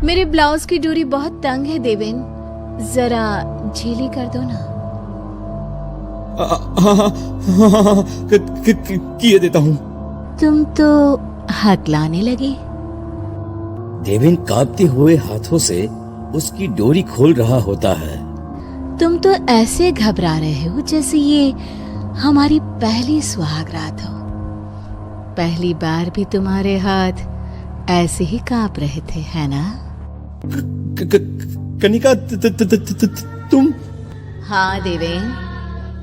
मेरे ब्लाउज की डोरी बहुत तंग है देवेन, जरा ढीली कर दो ना। हाँ, किए देता हूँ। तुम तो हकलाने लगे। देवेन कांपते हुए हाथों से उसकी डोरी खोल रहा होता है। तुम तो ऐसे घबरा रहे हो जैसे ये हमारी पहली सुहागरात हो। पहली बार भी तुम्हारे हाथ ऐसे ही कांप रहे थे, है ना? कनिका, तुम? हाँ देवेन,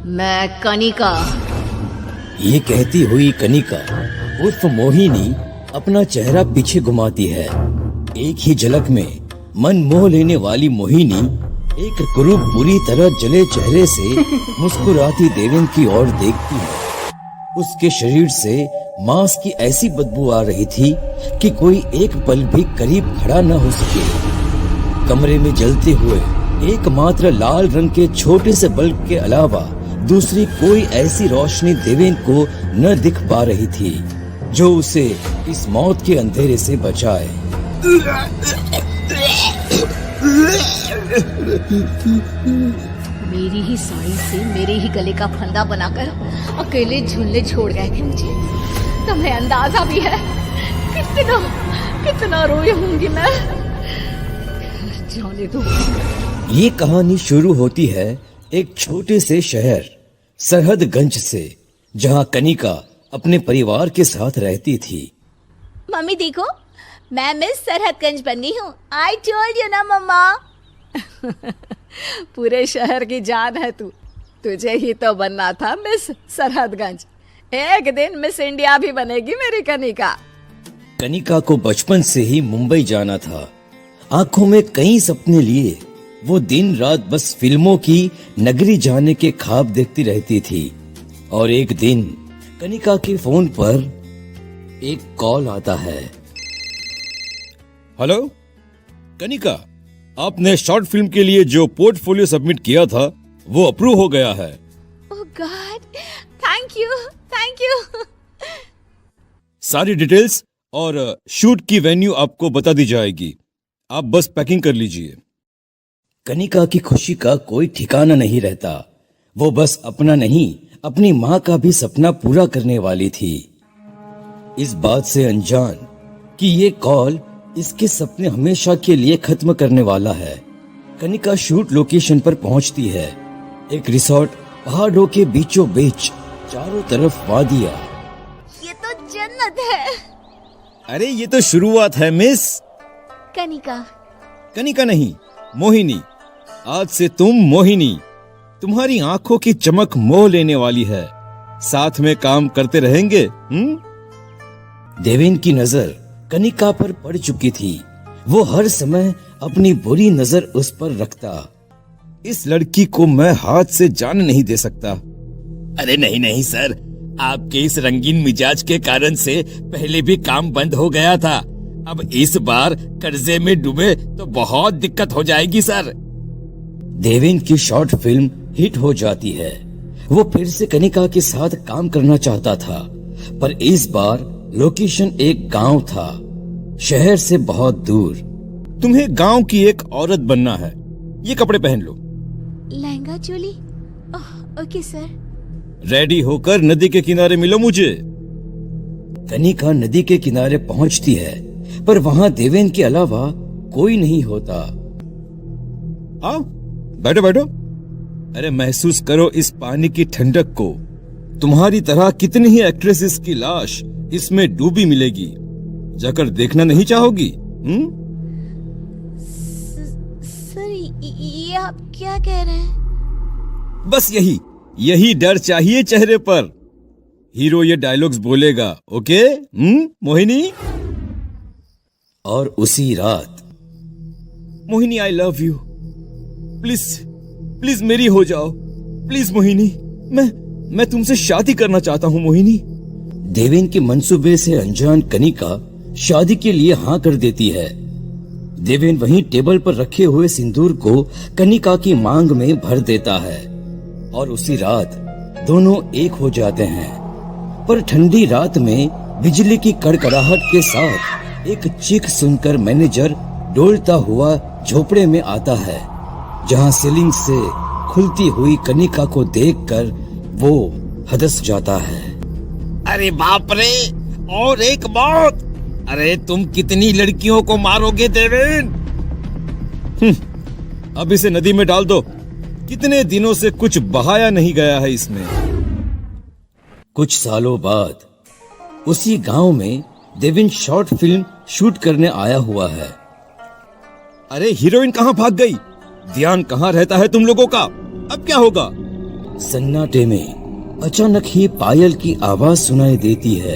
मैं कनिका। ये कहती हुई कनिका उर्फ मोहिनी अपना चेहरा पीछे घुमाती है। एक ही झलक में मन मोह लेने वाली मोहिनी एक कुरूप बुरी तरह जले चेहरे से मुस्कुराती देवेन की ओर देखती है। उसके शरीर से मांस की ऐसी बदबू आ रही थी कि कोई एक पल भी करीब खड़ा न हो सके। कमरे में जलते हुए एकमात्र लाल रंग के छोटे से बल्ब के अलावा दूसरी कोई ऐसी रोशनी देवेन को न दिख पा रही थी जो उसे इस मौत के अंधेरे से बचाए। मेरी ही साड़ी से मेरे ही गले का फंदा बनाकर अकेले झूलने छोड़ गए थे मुझे। तुम्हें अंदाजा भी है कितना कितना रोई होंगी मैं। जाने दो। ये कहानी शुरू होती है एक छोटे से शहर सरहदगंज से, जहाँ कनिका अपने परिवार के साथ रहती थी। मम्मी देखो, मैं मिस सरहदगंज बन गई हूँ। आई टोल्ड यू ना मम्मा। पूरे शहर की जान है तू। तुझे ही तो बनना था मिस सरहदगंज। एक दिन मिस इंडिया भी बनेगी मेरी कनिका। कनिका को बचपन से ही मुंबई जाना था। आंखों में कई सपने लिए वो दिन रात बस फिल्मों की नगरी जाने के ख्वाब देखती रहती थी। और एक दिन कनिका के फोन पर एक कॉल आता है। हेलो कनिका, आपने शॉर्ट फिल्म के लिए जो पोर्टफोलियो सबमिट किया था वो अप्रूव हो गया है। Oh God, thank you thank you. सारी डिटेल्स और शूट की वेन्यू आपको बता दी जाएगी। आप बस पैकिंग कर लीजिए। कनिका की खुशी का कोई ठिकाना नहीं रहता। वो बस अपना नहीं, अपनी माँ का भी सपना पूरा करने वाली थी। इस बात से अनजान कि ये कॉल इसके सपने हमेशा के लिए खत्म करने वाला है, कनिका शूट लोकेशन पर पहुंचती है। एक रिसोर्ट पहाड़ों के बीचों बीच, चारों तरफ वादियां। ये तो जन्नत है। अरे ये तो शुरुआत है मिस। कनिका। कनिका नहीं, मोहिनी। आज से तुम मोहिनी। तुम्हारी आंखों की चमक मोह लेने वाली है। साथ में काम करते रहेंगे। देवेन की नजर कनिका पर पड़ चुकी थी। वो हर समय अपनी बुरी नजर उस पर रखता। इस लड़की को मैं हाथ से जाने नहीं दे सकता। अरे नहीं नहीं सर, आपके इस रंगीन मिजाज के कारण से पहले भी काम बंद हो गया था। अब इस बार कर्जे में डूबे तो बहुत दिक्कत हो जाएगी सर। देवेन की शॉर्ट फिल्म हिट हो जाती है। वो फिर से कनिका के साथ काम करना चाहता था, पर इस बार लोकेशन एक गांव था, शहर से बहुत दूर। तुम्हें गांव की एक औरत बनना है। ये कपड़े पहन लो। Lehenga choli? Okay sir. Ready होकर नदी के किनारे मिलो मुझे। कनिका नदी के किनारे पहुंचती है, पर वहां देवेन के अलावा कोई नहीं होता। आओ बैठो बैठो। अरे महसूस करो इस पानी की ठंडक को। तुम्हारी तरह कितनी ही एक्ट्रेसेस की लाश इसमें डूबी मिलेगी। जाकर देखना नहीं चाहोगी? सर ये आप क्या कह रहे हैं? बस यही डर चाहिए चेहरे पर। हीरो ये डायलॉग्स बोलेगा। ओके मोहिनी? और उसी रात Mohini, I love you. Please please मेरी हो जाओ। प्लीज मोहिनी, मैं तुमसे शादी करना चाहता हूँ मोहिनी। देवेन के मंसूबे से अनजान कनिका शादी के लिए हाँ कर देती है। देवेन वहीं टेबल पर रखे हुए सिंदूर को कनिका की मांग में भर देता है और उसी रात दोनों एक हो जाते हैं। पर ठंडी रात में बिजली की कड़कड़ाहट के साथ एक चीख सुनकर मैनेजर डोलता हुआ झोपड़े में आता है, जहां सीलिंग से खुलती हुई कनिका को देखकर वो हदस जाता है। अरे बाप रे, और एक मौत! अरे तुम कितनी लड़कियों को मारोगे देवेन? अब इसे नदी में डाल दो। कितने दिनों से कुछ बहाया नहीं गया है इसमें। कुछ सालों बाद उसी गांव में देवेन शॉर्ट फिल्म शूट करने आया हुआ है। अरे हीरोइन कहाँ भाग गई? ध्यान कहाँ रहता है तुम लोगों का? अब क्या होगा? सन्नाटे में अचानक ही पायल की आवाज सुनाई देती है,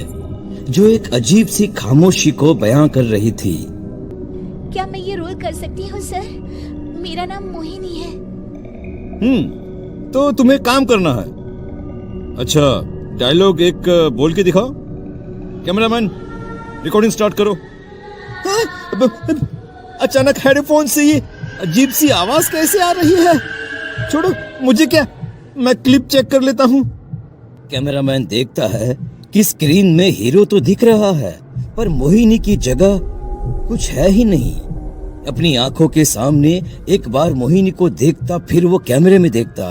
जो एक अजीब सी खामोशी को बयां कर रही थी। क्या मैं ये रोल कर सकती हूँ सर? मेरा नाम मोहिनी है। तो तुम्हें काम करना है। अच्छा, डायलॉग एक बोल के दिखाओ। कैमरामैन, रिकॉर्डिंग स्टार्ट करो। अचानक हेडफोन से ये अजीब सी आवाज कैसे आ रही है? छोड़ो, मुझे क्या, मैं क्लिप चेक कर लेता हूँ। कैमरामैन देखता है कि स्क्रीन में हीरो तो दिख रहा है, पर मोहिनी की जगह कुछ है ही नहीं। अपनी आंखों के सामने एक बार मोहिनी को देखता, फिर वो कैमरे में देखता।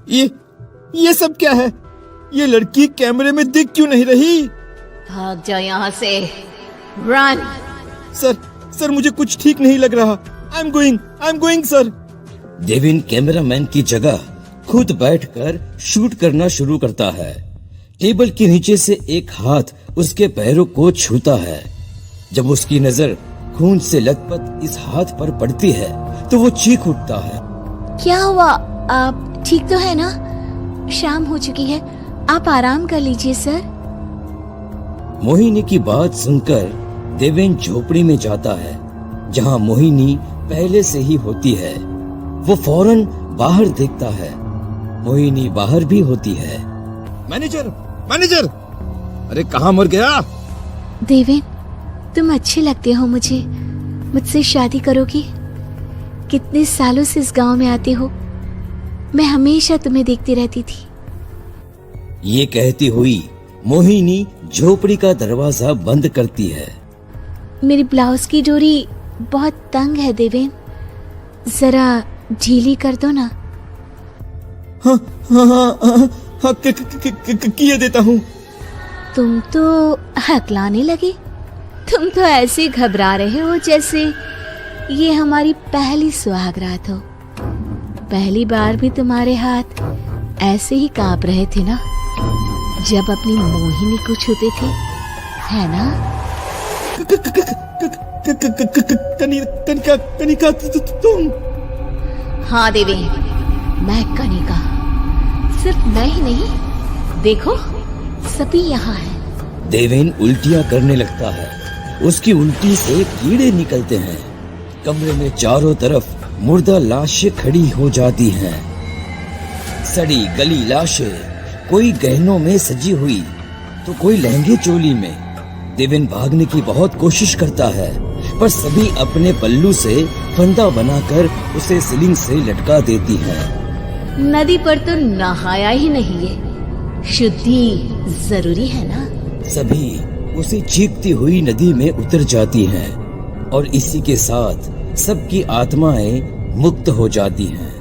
ये सब क्या है? ये लड़की कैमरे में दिख क्यों नहीं रही? भाग जाओ यहाँ से। रन। सर मुझे कुछ ठीक नहीं लग रहा। I am going sir. Deven cameraman की जगह खुद बैठकर शूट करना शुरू करता है। टेबल के नीचे से एक हाथ उसके पैरों को छूता है। जब उसकी नजर खून से लथपथ इस हाथ पर पड़ती है तो वो चीख उठता है। क्या हुआ? आप ठीक तो है ना? शाम हो चुकी है, आप आराम कर लीजिए सर। मोहिनी की बात सुनकर देवेन झोपड़ी में जाता है, जहां मोहिनी पहले से ही होती है। वो फौरन बाहर देखता है। मोहिनी बाहर भी होती है। मैनेजर, अरे कहाँ मर गया? देवेन, तुम अच्छे लगते हो मुझे। मुझसे शादी करोगी? कितने सालों से इस गांव में आते हो, मैं हमेशा तुम्हें देखती रहती थी। ये कहती हुई मोहिनी झोपड़ी का दरवाजा बंद करती है। मेरी ब्लाउज की डोरी बहुत तंग है देवेन, जरा ढीली कर दो ना। हाँ, किए देता हूँ। तुम तो हकलाने लगे। तुम तो ऐसे घबरा रहे हो जैसे ये हमारी पहली सुहागरात हो। पहली बार भी तुम्हारे हाथ ऐसे ही कांप रहे थे ना, जब अपनी मोहिनी को छूते थे, है ना? कनिका, तुम? हाँ देवेन, मैं कनिका। सिर्फ मैं ही नहीं, देखो सभी यहाँ है। देवेन उल्टियां करने लगता है। उसकी उल्टी से कीड़े निकलते हैं। कमरे में चारों तरफ मुर्दा लाशें खड़ी हो जाती हैं। सड़ी गली लाशें, कोई गहनों में सजी हुई तो कोई लहंगे चोली में। देवेन भागने की बहुत कोशिश करता है, पर सभी अपने पल्लू से फंदा बनाकर उसे सीलिंग से लटका देती हैं। नदी पर तो नहाया ही नहीं है, शुद्धि जरूरी है ना? सभी उसे चीखती हुई नदी में उतर जाती हैं और इसी के साथ सबकी आत्माएं मुक्त हो जाती हैं।